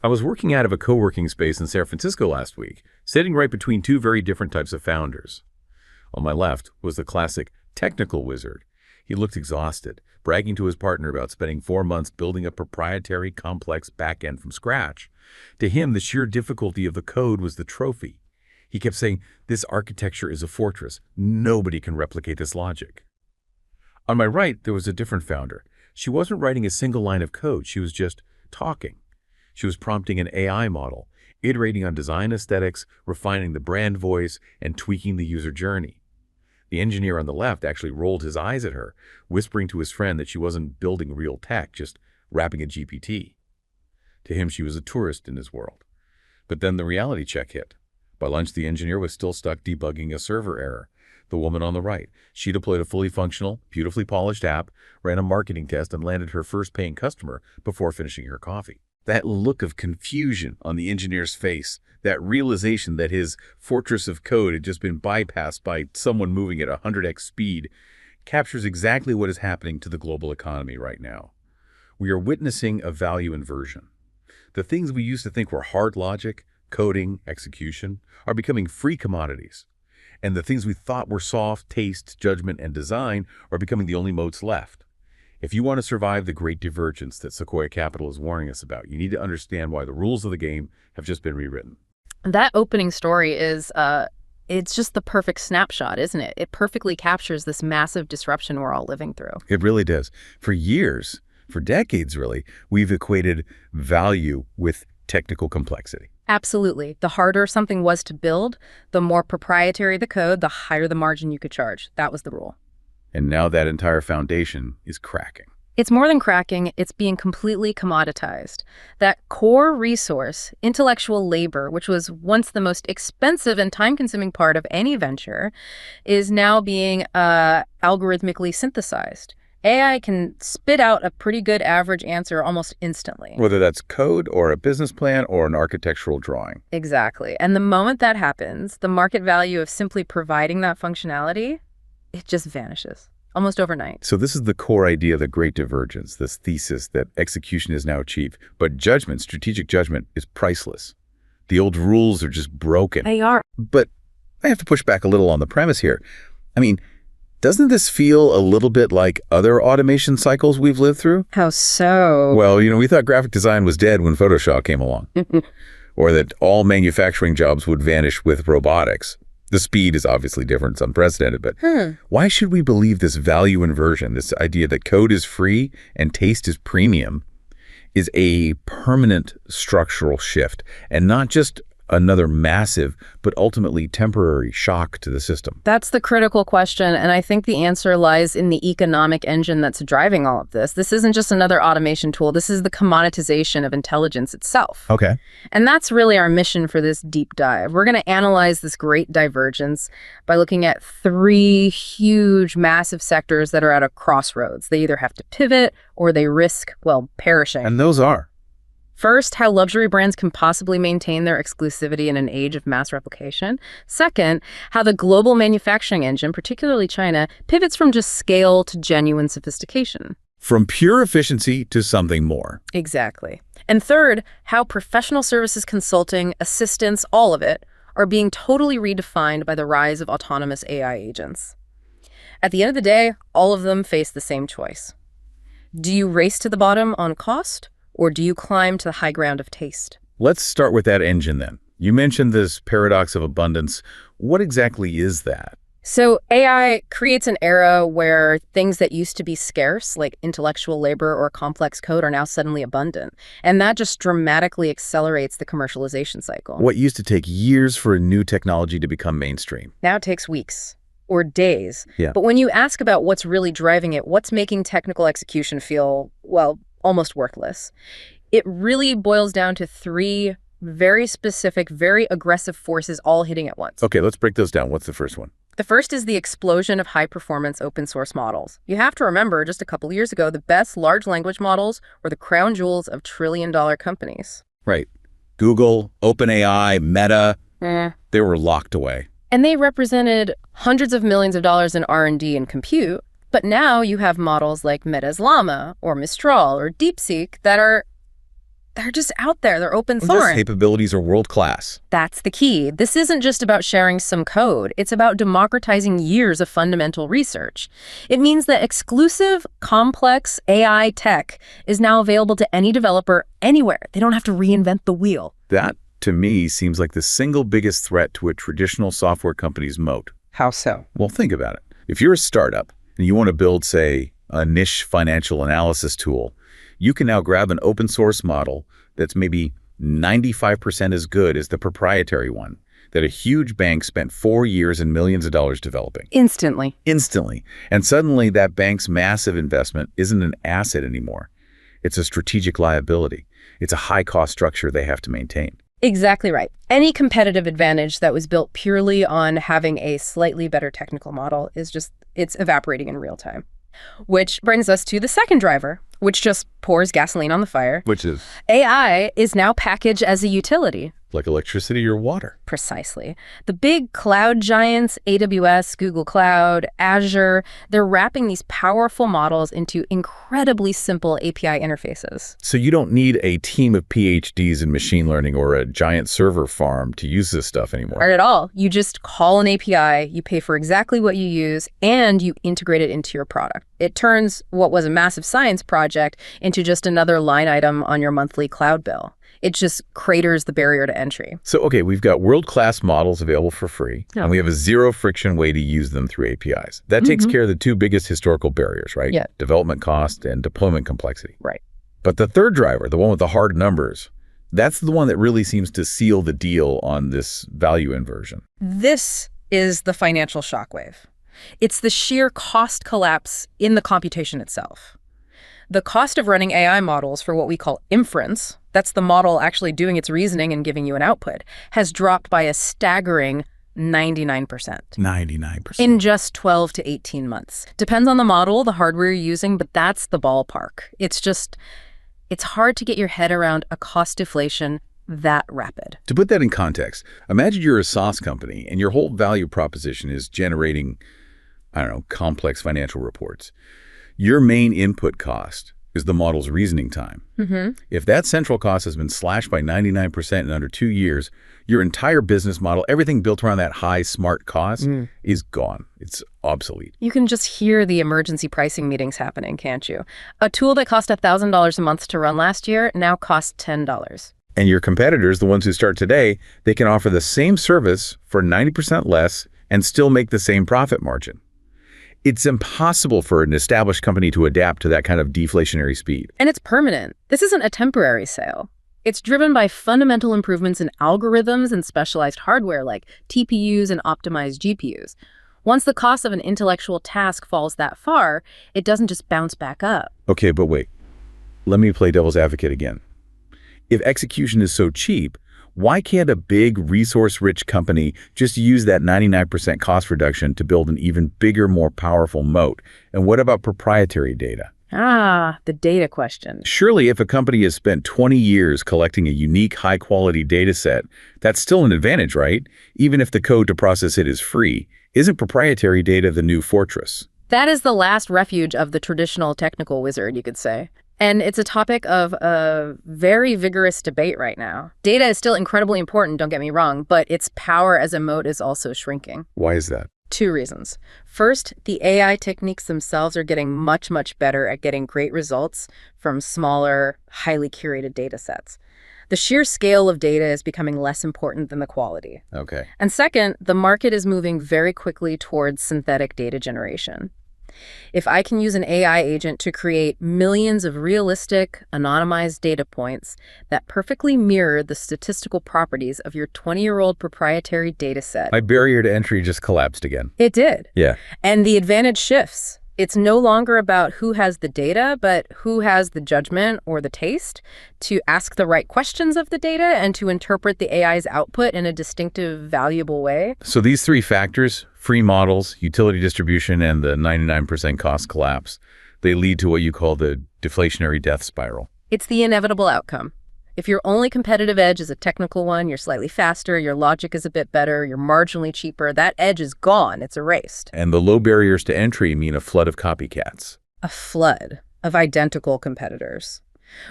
I was working out of a co-working space in San Francisco last week, sitting right between two very different types of founders. On my left was the classic technical wizard. He looked exhausted, bragging to his partner about spending 4 months building a proprietary, complex backend from scratch. To him, the sheer difficulty of the code was the trophy. He kept saying, "This architecture is a fortress. Nobody can replicate this logic." On my right, there was a different founder. She wasn't writing a single line of code. She was just talking. She was prompting an AI model, iterating on design aesthetics, refining the brand voice, and tweaking the user journey. The engineer on the left actually rolled his eyes at her, whispering to his friend that she wasn't building real tech, just wrapping a GPT. To him, she was a tourist in his world. But then the reality check hit. By lunch, the engineer was still stuck debugging a server error. The woman on the right, she deployed a fully functional, beautifully polished app, ran a marketing test, and landed her first paying customer before finishing her coffee. That look of confusion on the engineer's face, that realization that his fortress of code had just been bypassed by someone moving at 100x speed, captures exactly what is happening to the global economy right now. We are witnessing a value inversion. The things we used to think were hard logic, coding, execution, are becoming free commodities. And the things we thought were soft, taste, judgment, and design are becoming the only moats left. If you want to survive the Great Divergence that Sequoia Capital is warning us about, you need to understand why the rules of the game have just been rewritten. That opening story is, it's just the perfect snapshot, isn't it? It perfectly captures this massive disruption we're all living through. It really does. For years, for decades really, we've equated value with technical complexity. Absolutely. The harder something was to build, the more proprietary the code, the higher the margin you could charge. That was the rule. And now that entire foundation is cracking. It's more than cracking, it's being completely commoditized. That core resource, intellectual labor, which was once the most expensive and time-consuming part of any venture, is now being algorithmically synthesized. AI can spit out a pretty good average answer almost instantly. Whether that's code or a business plan or an architectural drawing. Exactly. And the moment that happens, the market value of simply providing that functionality, it just vanishes, almost overnight. So this is the core idea of the Great Divergence, this thesis that execution is now cheap, but judgment, strategic judgment, is priceless. The old rules are just broken. They are. But I have to push back a little on the premise here. I mean, doesn't this feel a little bit like other automation cycles we've lived through? How so? Well, we thought graphic design was dead when Photoshop came along. Or that all manufacturing jobs would vanish with robotics. The speed is obviously different, it's unprecedented, but why should we believe this value inversion, this idea that code is free and taste is premium, is a permanent structural shift and not just another massive but ultimately temporary shock to the system? That's the critical question, and I think the answer lies in the economic engine that's driving all of this. This isn't just another automation tool. This is the commoditization of intelligence itself. Okay. And that's really our mission for this deep dive. We're going to analyze this great divergence by looking at 3 huge, massive sectors that are at a crossroads. They either have to pivot or they risk, well, perishing. And those are? First, how luxury brands can possibly maintain their exclusivity in an age of mass replication. Second, how the global manufacturing engine, particularly China, pivots from just scale to genuine sophistication. From pure efficiency to something more. Exactly. And third, how professional services consulting, assistance, all of it, are being totally redefined by the rise of autonomous AI agents. At the end of the day, all of them face the same choice. Do you race to the bottom on cost? Or do you climb to the high ground of taste? Let's start with that engine then. You mentioned this paradox of abundance. What exactly is that? So AI creates an era where things that used to be scarce, like intellectual labor or complex code, are now suddenly abundant. And that just dramatically accelerates the commercialization cycle. What used to take years for a new technology to become mainstream Now it takes weeks or days. Yeah. But when you ask about what's really driving it, what's making technical execution feel, well, almost worthless, it really boils down to 3 very specific, very aggressive forces all hitting at once. Okay, let's break those down. What's the first one? The first is the explosion of high-performance open-source models. You have to remember, just a couple of years ago, the best large language models were the crown jewels of trillion-dollar companies. Right. Google, OpenAI, Meta, they were locked away. And they represented hundreds of millions of dollars in R&D and compute. But now you have models like Meta's Llama or Mistral or DeepSeek that are They're just out there. They're open Those source. capabilities are world-class. That's the key. This isn't just about sharing some code. It's about democratizing years of fundamental research. It means that exclusive, complex AI tech is now available to any developer anywhere. They don't have to reinvent the wheel. That, to me, seems like the single biggest threat to a traditional software company's moat. How so? Well, think about it. If you're a startup and you want to build, say, a niche financial analysis tool, you can now grab an open source model that's maybe 95% as good as the proprietary one that a huge bank spent 4 years and millions of dollars developing. Instantly. And suddenly that bank's massive investment isn't an asset anymore. It's a strategic liability. It's a high-cost structure they have to maintain. Exactly right. Any competitive advantage that was built purely on having a slightly better technical model it's evaporating in real time. Which brings us to the second driver, which just pours gasoline on the fire. Which is? AI is now packaged as a utility. Like electricity or water. Precisely. The big cloud giants, AWS, Google Cloud, Azure, they're wrapping these powerful models into incredibly simple API interfaces. So you don't need a team of PhDs in machine learning or a giant server farm to use this stuff anymore. Not at all. You just call an API, you pay for exactly what you use, and you integrate it into your product. It turns what was a massive science project into just another line item on your monthly cloud bill. It just craters the barrier to entry. So, okay, we've got world-class models available for free, and we have a zero-friction way to use them through APIs. That takes care of the two biggest historical barriers, right? Yeah. Development cost and deployment complexity. Right. But the third driver, the one with the hard numbers, that's the one that really seems to seal the deal on this value inversion. This is the financial shockwave. It's the sheer cost collapse in the computation itself. The cost of running AI models for what we call inference, that's the model actually doing its reasoning and giving you an output, has dropped by a staggering 99%. 99%. In just 12 to 18 months. Depends on the model, the hardware you're using, but that's the ballpark. It's hard to get your head around a cost deflation that rapid. To put that in context, imagine you're a SaaS company and your whole value proposition is generating, complex financial reports. Your main input cost is the model's reasoning time. If that central cost has been slashed by 99% in under 2 years, your entire business model, everything built around that high smart cost is gone. It's obsolete. You can just hear the emergency pricing meetings happening, can't you? A tool that cost $1,000 a month to run last year now costs $10. And your competitors, the ones who start today, they can offer the same service for 90% less and still make the same profit margin. It's impossible for an established company to adapt to that kind of deflationary speed. And it's permanent. This isn't a temporary sale. It's driven by fundamental improvements in algorithms and specialized hardware like TPUs and optimized GPUs. Once the cost of an intellectual task falls that far, it doesn't just bounce back up. Okay, but wait. Let me play devil's advocate again. If execution is so cheap, why can't a big, resource-rich company just use that 99% cost reduction to build an even bigger, more powerful moat? And what about proprietary data? The data question. Surely if a company has spent 20 years collecting a unique, high-quality data set, that's still an advantage, right? Even if the code to process it is free. Isn't proprietary data the new fortress? That is the last refuge of the traditional technical wizard, you could say. And it's a topic of a very vigorous debate right now. Data is still incredibly important, don't get me wrong, but its power as a moat is also shrinking. Why is that? 2 reasons. First, the AI techniques themselves are getting much, much better at getting great results from smaller, highly curated data sets. The sheer scale of data is becoming less important than the quality. Okay. And second, the market is moving very quickly towards synthetic data generation. If I can use an AI agent to create millions of realistic, anonymized data points that perfectly mirror the statistical properties of your 20-year-old proprietary data set. My barrier to entry just collapsed again. It did. Yeah. And the advantage shifts. It's no longer about who has the data, but who has the judgment or the taste to ask the right questions of the data and to interpret the AI's output in a distinctive, valuable way. So these 3 factors, free models, utility distribution, and the 99% cost collapse, they lead to what you call the deflationary death spiral. It's the inevitable outcome. If your only competitive edge is a technical one, you're slightly faster, your logic is a bit better, you're marginally cheaper, that edge is gone, it's erased. And the low barriers to entry mean a flood of copycats. A flood of identical competitors.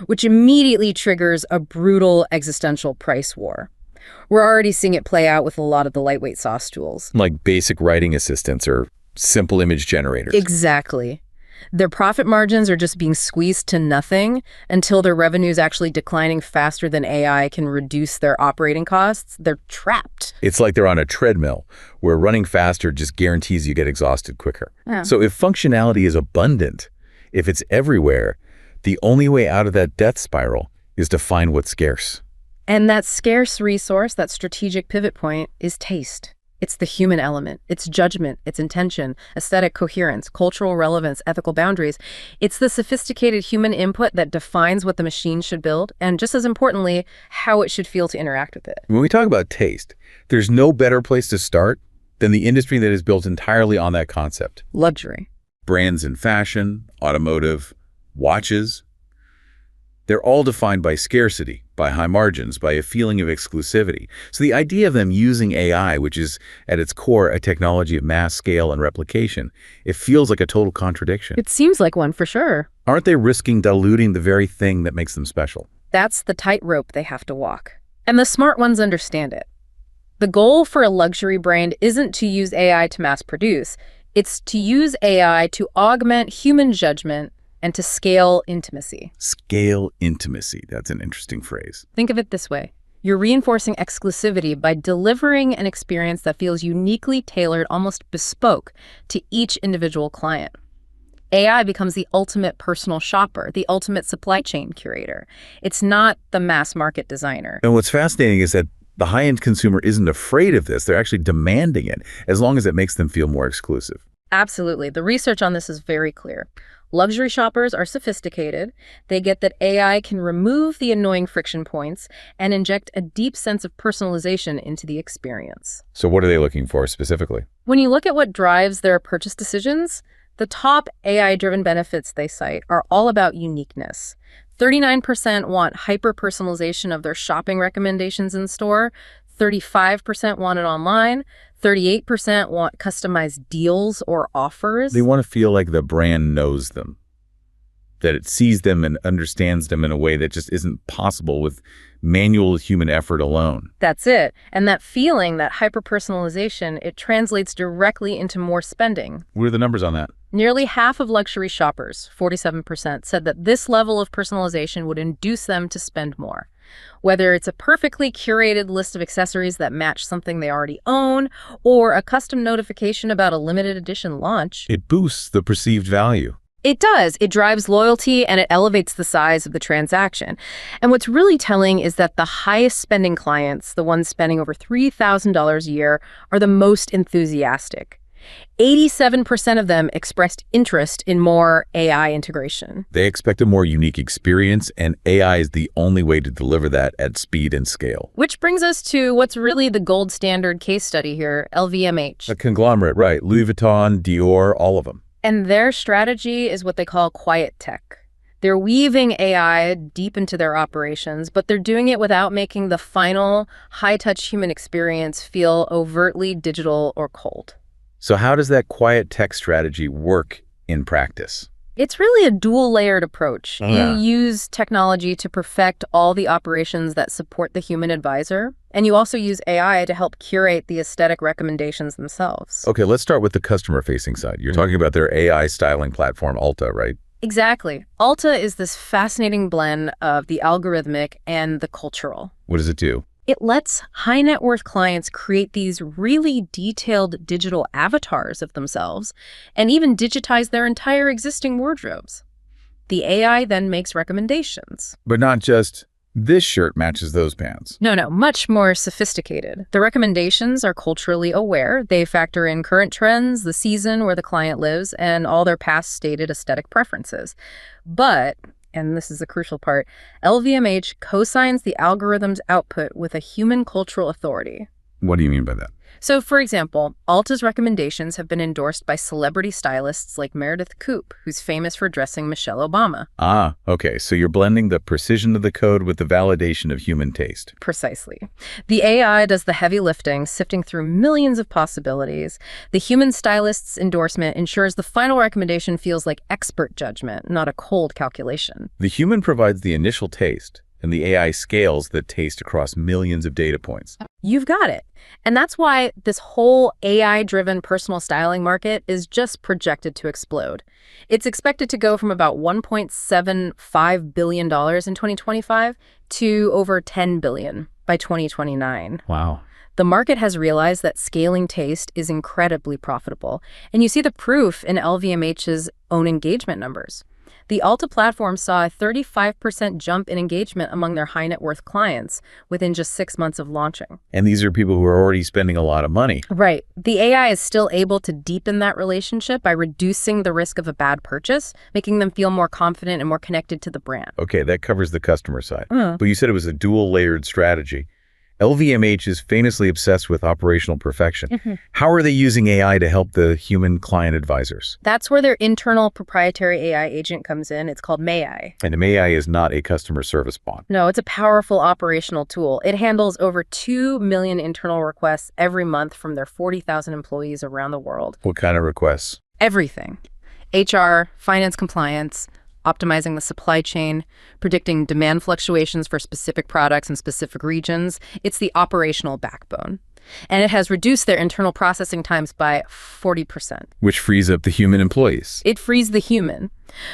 which immediately triggers a brutal existential price war. We're already seeing it play out with a lot of the lightweight sauce tools. Like basic writing assistants or simple image generators. Exactly. Their profit margins are just being squeezed to nothing until their revenue's actually declining faster than AI can reduce their operating costs. They're trapped. It's like they're on a treadmill where running faster just guarantees you get exhausted quicker. Yeah. So if functionality is abundant, if it's everywhere, the only way out of that death spiral is to find what's scarce. And that scarce resource, that strategic pivot point, is taste. It's the human element. It's judgment, it's intention, aesthetic coherence, cultural relevance, ethical boundaries. It's the sophisticated human input that defines what the machine should build, and just as importantly, how it should feel to interact with it. When we talk about taste, there's no better place to start than the industry that is built entirely on that concept. Luxury. Brands in fashion, automotive, watches, they're all defined by scarcity, by high margins, by a feeling of exclusivity. So the idea of them using AI, which is at its core a technology of mass scale and replication, it feels like a total contradiction. It seems like one for sure. Aren't they risking diluting the very thing that makes them special? That's the tightrope they have to walk. And the smart ones understand it. The goal for a luxury brand isn't to use AI to mass produce. It's to use AI to augment human judgment and to scale intimacy. Scale intimacy. That's an interesting phrase. Think of it this way. You're reinforcing exclusivity by delivering an experience that feels uniquely tailored, almost bespoke, to each individual client. AI becomes the ultimate personal shopper, the ultimate supply chain curator. It's not the mass market designer. And what's fascinating is that the high-end consumer isn't afraid of this. They're actually demanding it, as long as it makes them feel more exclusive. Absolutely. The research on this is very clear. Luxury shoppers are sophisticated. They get that AI can remove the annoying friction points and inject a deep sense of personalization into the experience. So what are they looking for specifically? When you look at what drives their purchase decisions, the top AI-driven benefits they cite are all about uniqueness. 39% want hyper-personalization of their shopping recommendations in store, 35% want it online, 38% want customized deals or offers. They want to feel like the brand knows them, that it sees them and understands them in a way that just isn't possible with manual human effort alone. That's it. And that feeling, that hyper-personalization, it translates directly into more spending. What are the numbers on that? Nearly half of luxury shoppers, 47%, said that this level of personalization would induce them to spend more. Whether it's a perfectly curated list of accessories that match something they already own, or a custom notification about a limited edition launch. It boosts the perceived value. It does. It drives loyalty and it elevates the size of the transaction. And what's really telling is that the highest spending clients, the ones spending over $3,000 a year, are the most enthusiastic. 87% of them expressed interest in more AI integration. They expect a more unique experience, and AI is the only way to deliver that at speed and scale. Which brings us to what's really the gold standard case study here, LVMH. A conglomerate, right. Louis Vuitton, Dior, all of them. And their strategy is what they call quiet tech. They're weaving AI deep into their operations, but they're doing it without making the final high-touch human experience feel overtly digital or cold. So how does that quiet tech strategy work in practice? It's really a dual-layered approach. Yeah. You use technology to perfect all the operations that support the human advisor, and you also use AI to help curate the aesthetic recommendations themselves. Okay, let's start with the customer-facing side. You're talking about their AI styling platform, Alta, right? Exactly. Alta is this fascinating blend of the algorithmic and the cultural. What does it do? It lets high net worth clients create these really detailed digital avatars of themselves and even digitize their entire existing wardrobes. The AI then makes recommendations. But not just, this shirt matches those pants. No, much more sophisticated. The recommendations are culturally aware. They factor in current trends, the season where the client lives, and all their past stated aesthetic preferences. But, and this is the crucial part, LVMH co-signs the algorithm's output with a human cultural authority. What do you mean by that? So, for example, Alta's recommendations have been endorsed by celebrity stylists like Meredith Coupe, who's famous for dressing Michelle Obama. Ah, okay. So you're blending the precision of the code with the validation of human taste. Precisely. The AI does the heavy lifting, sifting through millions of possibilities. The human stylist's endorsement ensures the final recommendation feels like expert judgment, not a cold calculation. The human provides the initial taste, and the AI scales the taste across millions of data points. You've got it. And that's why this whole AI-driven personal styling market is just projected to explode. It's expected to go from about $1.75 billion in 2025 to over $10 billion by 2029. Wow. The market has realized that scaling taste is incredibly profitable, and you see the proof in LVMH's own engagement numbers. The Alta platform saw a 35% jump in engagement among their high-net-worth clients within just 6 months of launching. And these are people who are already spending a lot of money. Right. The AI is still able to deepen that relationship by reducing the risk of a bad purchase, making them feel more confident and more connected to the brand. Okay, that covers the customer side. But you said it was a dual-layered strategy. LVMH is famously obsessed with operational perfection. How are they using AI to help the human client advisors? That's where their internal proprietary AI agent comes in. It's called Mayi. And Mayi is not a customer service bot. No, it's a powerful operational tool. It handles over 2 million internal requests every month from their 40,000 employees around the world. What kind of requests? Everything. HR, finance compliance, optimizing the supply chain, predicting demand fluctuations for specific products in specific regions. It's the operational backbone. And it has reduced their internal processing times by 40%. Which frees up the human employees. It frees the human.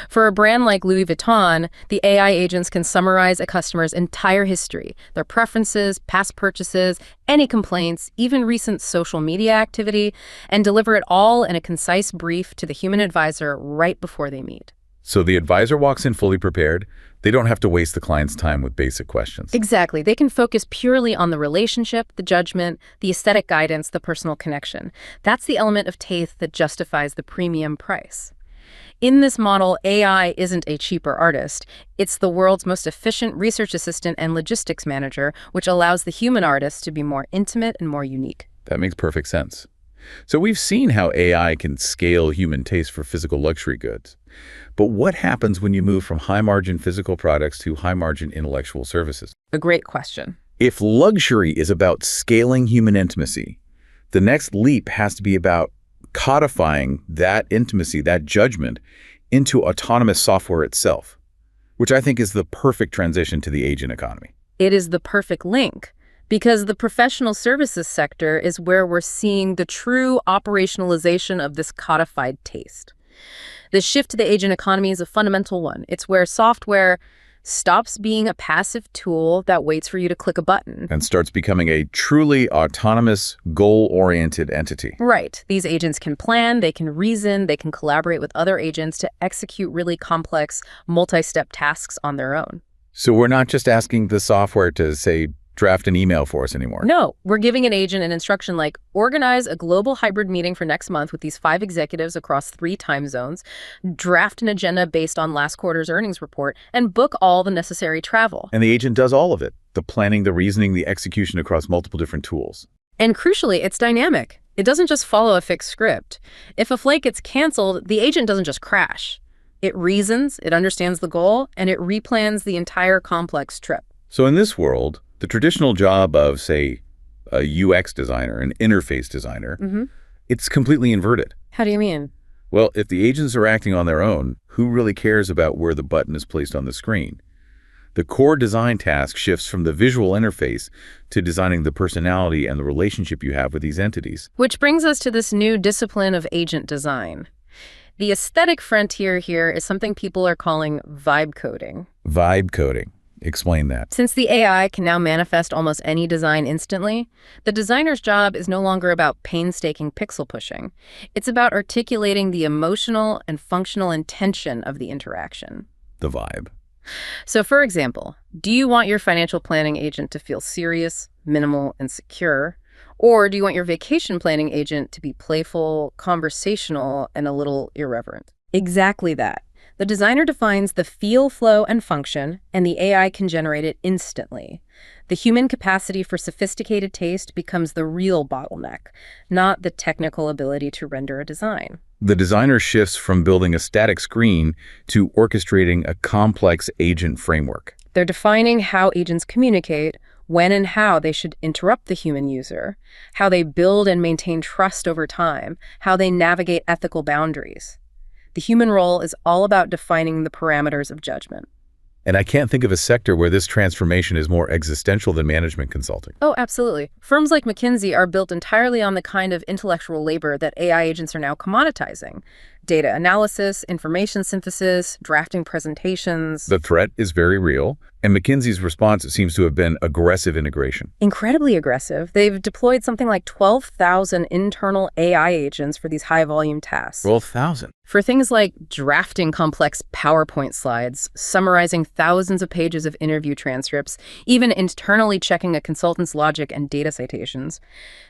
For a brand like Louis Vuitton, the AI agents can summarize a customer's entire history, their preferences, past purchases, any complaints, even recent social media activity, and deliver it all in a concise brief to the human advisor right before they meet. So the advisor walks in fully prepared. They don't have to waste the client's time with basic questions. Exactly. They can focus purely on the relationship, the judgment, the aesthetic guidance, the personal connection. That's the element of taste that justifies the premium price. In this model, AI isn't a cheaper artist. It's the world's most efficient research assistant and logistics manager, which allows the human artist to be more intimate and more unique. That makes perfect sense. So we've seen how AI can scale human taste for physical luxury goods. But what happens when you move from high-margin physical products to high-margin intellectual services? A great question. If luxury is about scaling human intimacy, the next leap has to be about codifying that intimacy, that judgment, into autonomous software itself, which I think is the perfect transition to the agent economy. It is the perfect link, because the professional services sector is where we're seeing the true operationalization of this codified taste. The shift to the agent economy is a fundamental one. It's where software stops being a passive tool that waits for you to click a button. And starts becoming a truly autonomous, goal-oriented entity. Right. These agents can plan, they can reason, they can collaborate with other agents to execute really complex, multi-step tasks on their own. So we're not just asking the software to, say, draft an email for us anymore. No, we're giving an agent an instruction like, organize a global hybrid meeting for next month with these 5 executives across 3 time zones, draft an agenda based on last quarter's earnings report, and book all the necessary travel. And the agent does all of it, the planning, the reasoning, the execution across multiple different tools. And crucially, it's dynamic. It doesn't just follow a fixed script. If a flight gets canceled, the agent doesn't just crash. It reasons, it understands the goal, and it replans the entire complex trip. So in this world, the traditional job of, say, a UX designer, an interface designer, it's completely inverted. How do you mean? Well, if the agents are acting on their own, who really cares about where the button is placed on the screen? The core design task shifts from the visual interface to designing the personality and the relationship you have with these entities. Which brings us to this new discipline of agent design. The aesthetic frontier here is something people are calling vibe coding. Vibe coding. Explain that. Since the AI can now manifest almost any design instantly, the designer's job is no longer about painstaking pixel pushing. It's about articulating the emotional and functional intention of the interaction. The vibe. So, for example, do you want your financial planning agent to feel serious, minimal, and secure? Or do you want your vacation planning agent to be playful, conversational, and a little irreverent? Exactly that. The designer defines the feel, flow, and function, and the AI can generate it instantly. The human capacity for sophisticated taste becomes the real bottleneck, not the technical ability to render a design. The designer shifts from building a static screen to orchestrating a complex agent framework. They're defining how agents communicate, when and how they should interrupt the human user, how they build and maintain trust over time, how they navigate ethical boundaries. The human role is all about defining the parameters of judgment. And I can't think of a sector where this transformation is more existential than management consulting. Oh, absolutely. Firms like McKinsey are built entirely on the kind of intellectual labor that AI agents are now commoditizing. Data analysis, information synthesis, drafting presentations. The threat is very real, and McKinsey's response seems to have been aggressive integration. Incredibly aggressive. They've deployed something like 12,000 internal AI agents for these high-volume tasks. 12,000? For things like drafting complex PowerPoint slides, summarizing thousands of pages of interview transcripts, even internally checking a consultant's logic and data citations.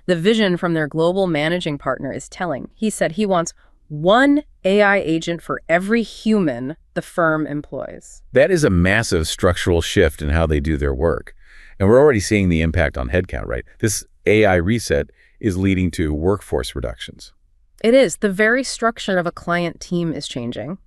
The vision from their global managing partner is telling. He said he wants one AI agent for every human the firm employs. That is a massive structural shift in how they do their work. And we're already seeing the impact on headcount, right? This AI reset is leading to workforce reductions. It is. The very structure of a client team is changing.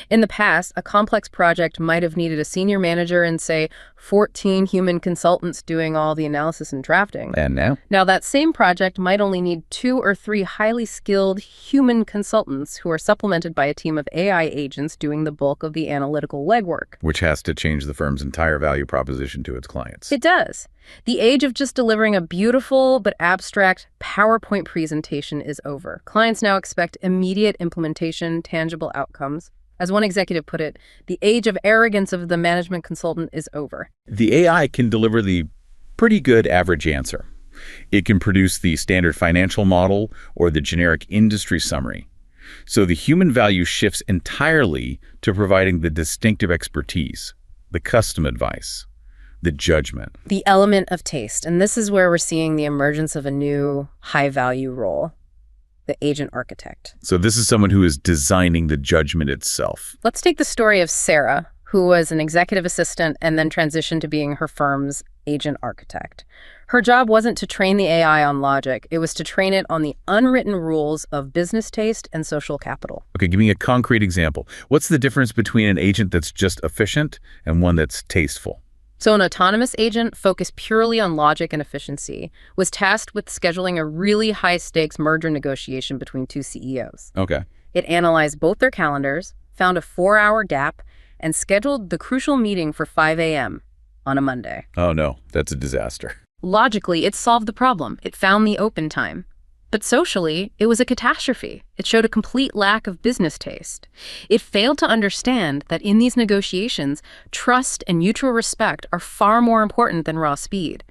In the past, a complex project might have needed a senior manager and, say, 14 human consultants doing all the analysis and drafting. And now? Now, that same project might only need 2 or 3 highly skilled human consultants who are supplemented by a team of AI agents doing the bulk of the analytical legwork. Which has to change the firm's entire value proposition to its clients. It does. The age of just delivering a beautiful but abstract PowerPoint presentation is over. Clients now expect immediate implementation, tangible outcomes. As one executive put it, the age of arrogance of the management consultant is over. The AI can deliver the pretty good average answer. It can produce the standard financial model or the generic industry summary. So the human value shifts entirely to providing the distinctive expertise, the custom advice, the judgment. The element of taste. And this is where we're seeing the emergence of a new high-value role. The agent architect. So this is someone who is designing the judgment itself. Let's take the story of Sarah, who was an executive assistant and then transitioned to being her firm's agent architect. Her job wasn't to train the AI on logic. It was to train it on the unwritten rules of business taste and social capital. Okay, give me a concrete example. What's the difference between an agent that's just efficient and one that's tasteful? So an autonomous agent focused purely on logic and efficiency was tasked with scheduling a really high-stakes merger negotiation between 2 CEOs. Okay. It analyzed both their calendars, found a 4-hour gap, and scheduled the crucial meeting for 5 a.m. on a Monday. Oh no, that's a disaster. Logically, it solved the problem. It found the open time. But socially, it was a catastrophe. It showed a complete lack of business taste. It failed to understand that in these negotiations, trust and mutual respect are far more important than raw speed.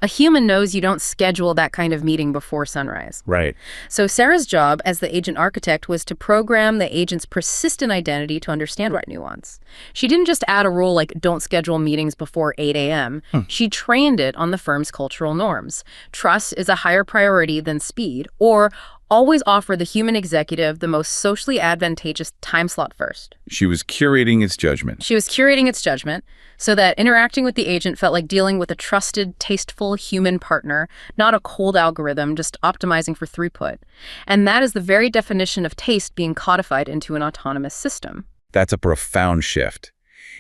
A human knows you don't schedule that kind of meeting before sunrise. Right. So Sarah's job as the agent architect was to program the agent's persistent identity to understand that nuance. She didn't just add a rule like don't schedule meetings before 8 a.m. She trained it on the firm's cultural norms. Trust is a higher priority than speed, or always offer the human executive the most socially advantageous time slot first. She was curating its judgment. She was curating its judgment so that interacting with the agent felt like dealing with a trusted, tasteful human partner, not a cold algorithm just optimizing for throughput. And that is the very definition of taste being codified into an autonomous system. That's a profound shift.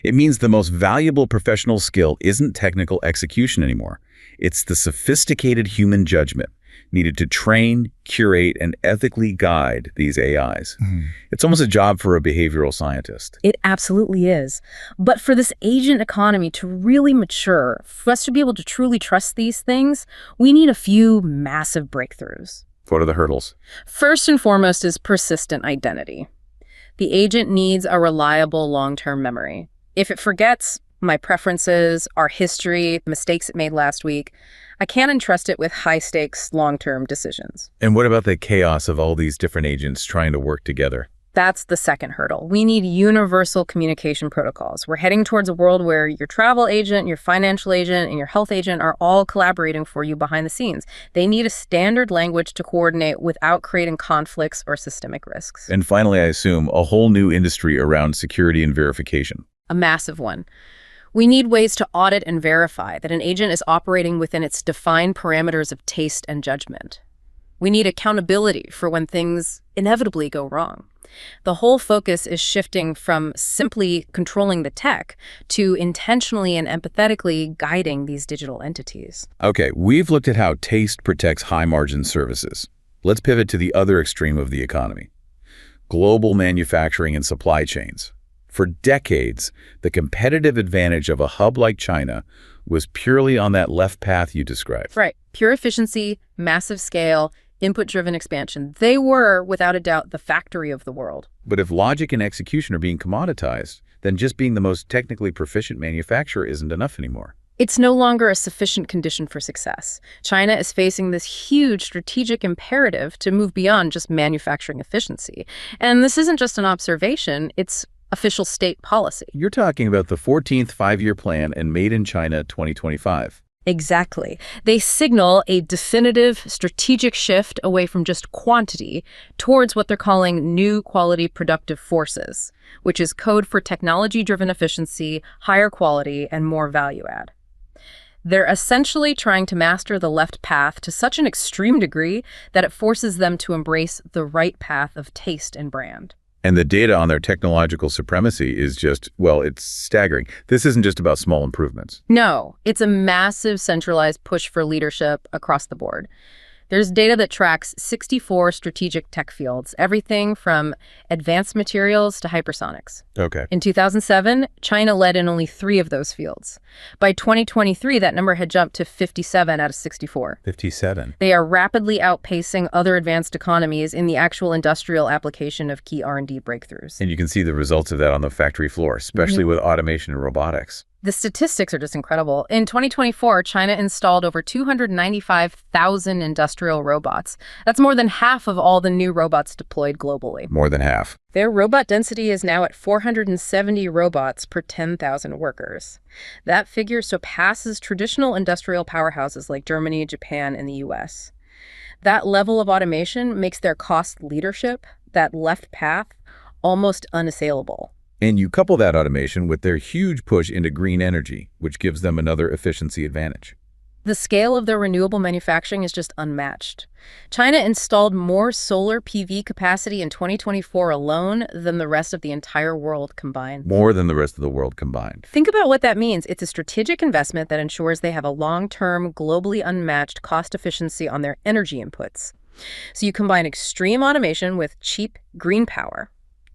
It means the most valuable professional skill isn't technical execution anymore. It's the sophisticated human judgment needed to train, curate, and ethically guide these AIs. It's almost a job for a behavioral scientist. It absolutely is. But for this agent economy to really mature, for us to be able to truly trust these things, we need a few massive breakthroughs. What are the hurdles? First and foremost is persistent identity. The agent needs a reliable long-term memory. If it forgets my preferences, our history, mistakes it made last week, I can't entrust it with high-stakes, long-term decisions. And what about the chaos of all these different agents trying to work together? That's the second hurdle. We need universal communication protocols. We're heading towards a world where your travel agent, your financial agent, and your health agent are all collaborating for you behind the scenes. They need a standard language to coordinate without creating conflicts or systemic risks. And finally, I assume, a whole new industry around security and verification. A massive one. We need ways to audit and verify that an agent is operating within its defined parameters of taste and judgment. We need accountability for when things inevitably go wrong. The whole focus is shifting from simply controlling the tech to intentionally and empathetically guiding these digital entities. Okay, we've looked at how taste protects high-margin services. Let's pivot to the other extreme of the economy. Global manufacturing and supply chains. For decades, the competitive advantage of a hub like China was purely on that left path you described. Right. Pure efficiency, massive scale, input-driven expansion. They were, without a doubt, the factory of the world. But if logic and execution are being commoditized, then just being the most technically proficient manufacturer isn't enough anymore. It's no longer a sufficient condition for success. China is facing this huge strategic imperative to move beyond just manufacturing efficiency. And this isn't just an observation, it's official state policy. You're talking about the 14th Five-Year Plan and Made in China 2025. Exactly. They signal a definitive strategic shift away from just quantity towards what they're calling new quality productive forces, which is code for technology-driven efficiency, higher quality, and more value add. They're essentially trying to master the left path to such an extreme degree that it forces them to embrace the right path of taste and brand. And the data on their technological supremacy is just, well, it's staggering. This isn't just about small improvements. No, it's a massive centralized push for leadership across the board. There's data that tracks 64 strategic tech fields, everything from advanced materials to hypersonics. Okay. In 2007, China led in only 3 of those fields. By 2023, that number had jumped to 57 out of 64. 57. They are rapidly outpacing other advanced economies in the actual industrial application of key R&D breakthroughs. And you can see the results of that on the factory floor, especially with automation and robotics. The statistics are just incredible. In 2024, China installed over 295,000 industrial robots. That's more than half of all the new robots deployed globally. More than half. Their robot density is now at 470 robots per 10,000 workers. That figure surpasses traditional industrial powerhouses like Germany, Japan, and the US. That level of automation makes their cost leadership, that left path, almost unassailable. And you couple that automation with their huge push into green energy, which gives them another efficiency advantage. The scale of their renewable manufacturing is just unmatched. China installed more solar PV capacity in 2024 alone than the rest of the entire world combined. More than the rest of the world combined. Think about what that means. It's a strategic investment that ensures they have a long-term, globally unmatched cost efficiency on their energy inputs. So you combine extreme automation with cheap green power.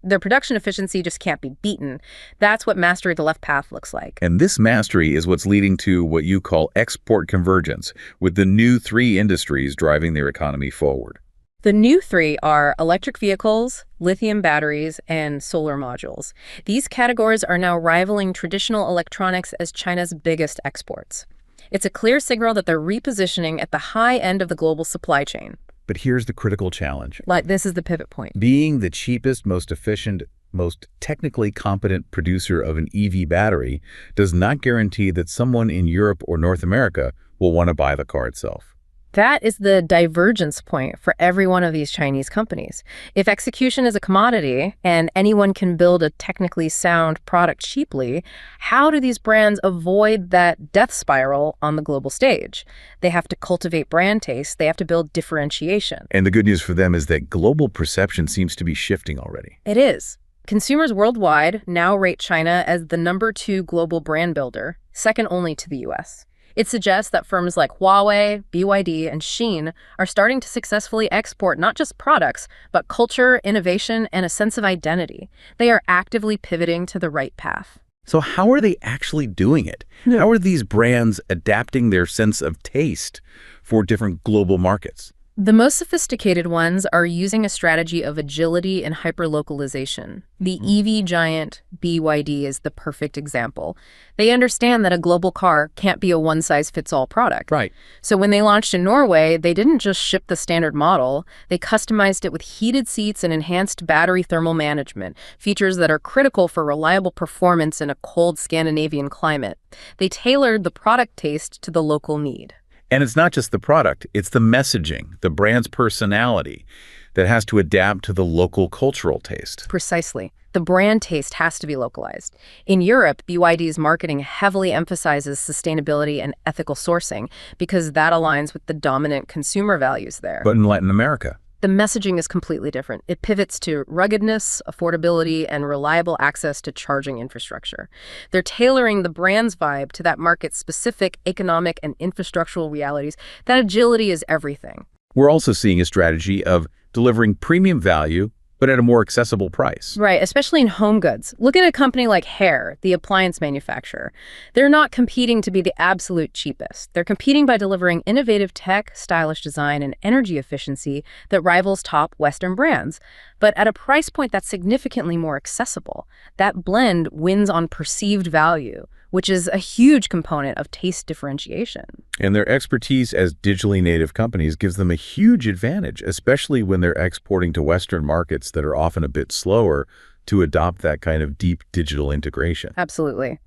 Their production efficiency just can't be beaten. That's what mastery of the left path looks like. And this mastery is what's leading to what you call export convergence, with the new 3 industries driving their economy forward. The new 3 are electric vehicles, lithium batteries, and solar modules. These categories are now rivaling traditional electronics as China's biggest exports. It's a clear signal that they're repositioning at the high end of the global supply chain. But here's the critical challenge. This is the pivot point. Being the cheapest, most efficient, most technically competent producer of an EV battery does not guarantee that someone in Europe or North America will want to buy the car itself. That is the divergence point for every one of these Chinese companies. If execution is a commodity and anyone can build a technically sound product cheaply, how do these brands avoid that death spiral on the global stage? They have to cultivate brand taste. They have to build differentiation. And the good news for them is that global perception seems to be shifting already. It is. Consumers worldwide now rate China as the #2 global brand builder, second only to the US. It suggests that firms like Huawei, BYD, and Shein are starting to successfully export not just products, but culture, innovation, and a sense of identity. They are actively pivoting to the right path. So how are they actually doing it? How are these brands adapting their sense of taste for different global markets? The most sophisticated ones are using a strategy of agility and hyperlocalization. The EV giant BYD is the perfect example. They understand that a global car can't be a one-size-fits-all product. Right. So when they launched in Norway, they didn't just ship the standard model. They customized it with heated seats and enhanced battery thermal management, features that are critical for reliable performance in a cold Scandinavian climate. They tailored the product taste to the local need. And it's not just the product, it's the messaging, the brand's personality that has to adapt to the local cultural taste. Precisely. The brand taste has to be localized. In Europe, BYD's marketing heavily emphasizes sustainability and ethical sourcing because that aligns with the dominant consumer values there. But in Latin America, the messaging is completely different. It pivots to ruggedness, affordability, and reliable access to charging infrastructure. They're tailoring the brand's vibe to that market's specific economic and infrastructural realities. That agility is everything. we're also seeing a strategy of delivering premium value but at a more accessible price. Right, especially in home goods. Look at a company like Hair, the appliance manufacturer. They're not competing to be the absolute cheapest. They're competing by delivering innovative tech, stylish design, and energy efficiency that rivals top Western brands, but at a price point that's significantly more accessible. That blend wins on perceived value, which is a huge component of taste differentiation. And their expertise as digitally native companies gives them a huge advantage, especially when they're exporting to Western markets that are often a bit slower to adopt that kind of deep digital integration. Absolutely.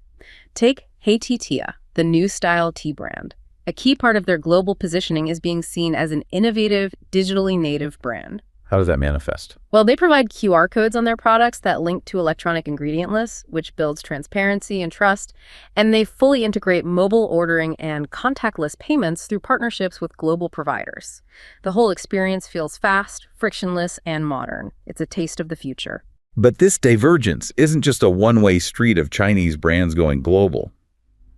Take Tia, the new style tea brand. A key part of their global positioning is being seen as an innovative, digitally native brand. How does that manifest? Well, they provide QR codes on their products that link to electronic ingredient lists, which builds transparency and trust, and they fully integrate mobile ordering and contactless payments through partnerships with global providers. The whole experience feels fast, frictionless, and modern. It's a taste of the future. But this divergence isn't just a one-way street of Chinese brands going global.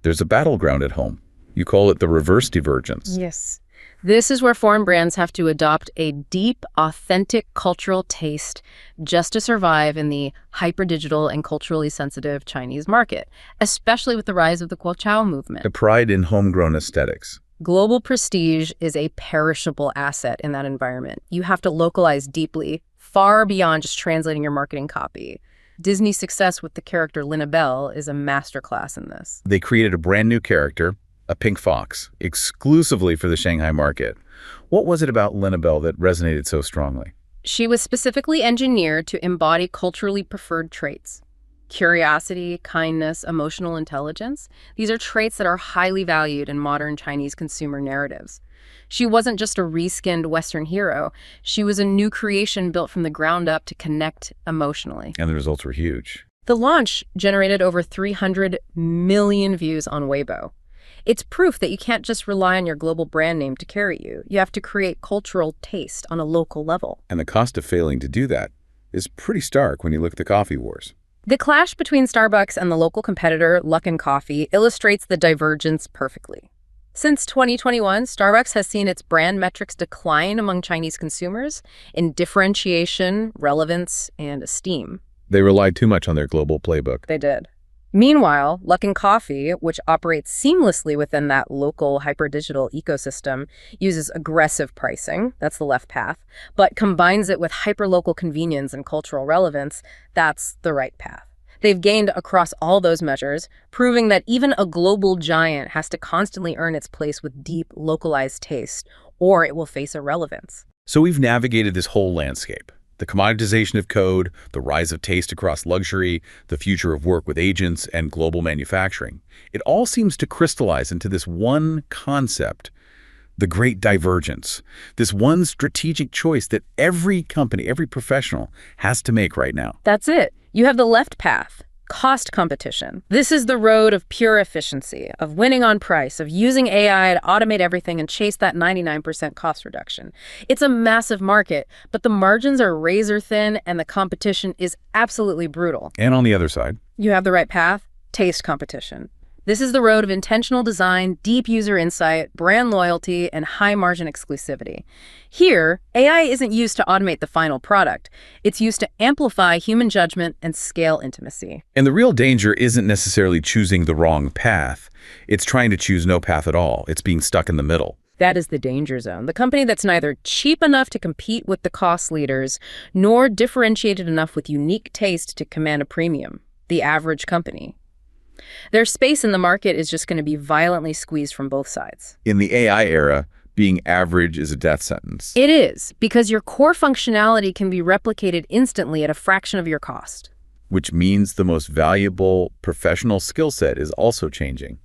There's a battleground at home. You call it the reverse divergence. Yes. This is where foreign brands have to adopt a deep, authentic cultural taste just to survive in the hyper-digital and culturally sensitive Chinese market, especially with the rise of the Guoqiao movement. A pride in homegrown aesthetics. Global prestige is a perishable asset in that environment. You have to localize deeply, far beyond just translating your marketing copy. Disney's success with the character Linnabelle is a masterclass in this. They created a brand new character, a pink fox, exclusively for the Shanghai market. What was it about Linnabelle that resonated so strongly? She was specifically engineered to embody culturally preferred traits. Curiosity, kindness, emotional intelligence. These are traits that are highly valued in modern Chinese consumer narratives. She wasn't just a reskinned Western hero. She was a new creation built from the ground up to connect emotionally. And the results were huge. The launch generated over 300 million views on Weibo. It's proof that you can't just rely on your global brand name to carry you. You have to create cultural taste on a local level. And the cost of failing to do that is pretty stark when you look at the coffee wars. The clash between Starbucks and the local competitor, Luckin Coffee, illustrates the divergence perfectly. Since 2021, Starbucks has seen its brand metrics decline among Chinese consumers in differentiation, relevance, and esteem. They relied too much on their global playbook. They did. Meanwhile, Luckin Coffee, which operates seamlessly within that local hyper-digital ecosystem, uses aggressive pricing, that's the left path, but combines it with hyper-local convenience and cultural relevance, that's the right path. They've gained across all those measures, proving that even a global giant has to constantly earn its place with deep, localized taste, or it will face irrelevance. So we've navigated this whole landscape. The commoditization of code, the rise of taste across luxury, the future of work with agents, and global manufacturing. It all seems to crystallize into this one concept, the Great Divergence, this one strategic choice that every company, every professional has to make right now. That's it. You have the left path. Cost competition. This is the road of pure efficiency, of winning on price, of using AI to automate everything and chase that 99% cost reduction. It's a massive market, but the margins are razor thin and the competition is absolutely brutal. And on the other side, you have the right path, taste competition. This is the road of intentional design, deep user insight, brand loyalty, and high-margin exclusivity. Here, AI isn't used to automate the final product. It's used to amplify human judgment and scale intimacy. And the real danger isn't necessarily choosing the wrong path. It's trying to choose no path at all. It's being stuck in the middle. That is the danger zone. The company that's neither cheap enough to compete with the cost leaders, nor differentiated enough with unique taste to command a premium. The average company. Their space in the market is just going to be violently squeezed from both sides. In the AI era, being average is a death sentence. It is, because your core functionality can be replicated instantly at a fraction of your cost. Which means the most valuable professional skill set is also changing.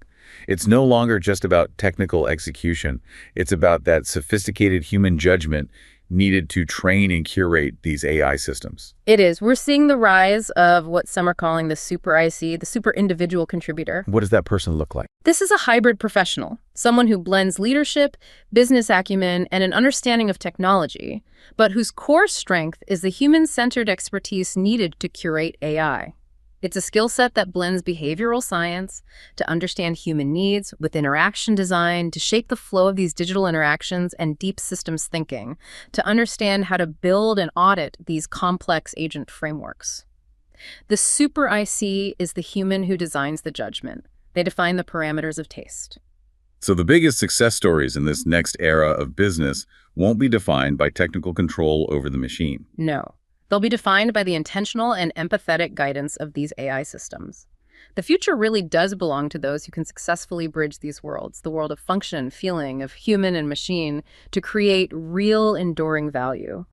It's no longer just about technical execution. It's about that sophisticated human judgment needed to train and curate these AI systems. It is. We're seeing the rise of what some are calling the super IC, the super individual contributor. What does that person look like? This is a hybrid professional, someone who blends leadership, business acumen, and an understanding of technology, but whose core strength is the human-centered expertise needed to curate AI. It's a skill set that blends behavioral science to understand human needs with interaction design to shape the flow of these digital interactions and deep systems thinking to understand how to build and audit these complex agent frameworks. The super IC is the human who designs the judgment. They define the parameters of taste. So the biggest success stories in this next era of business won't be defined by technical control over the machine. No. They'll be defined by the intentional and empathetic guidance of these AI systems. The future really does belong to those who can successfully bridge these worlds, the world of function, feeling, of human and machine, to create real, enduring value.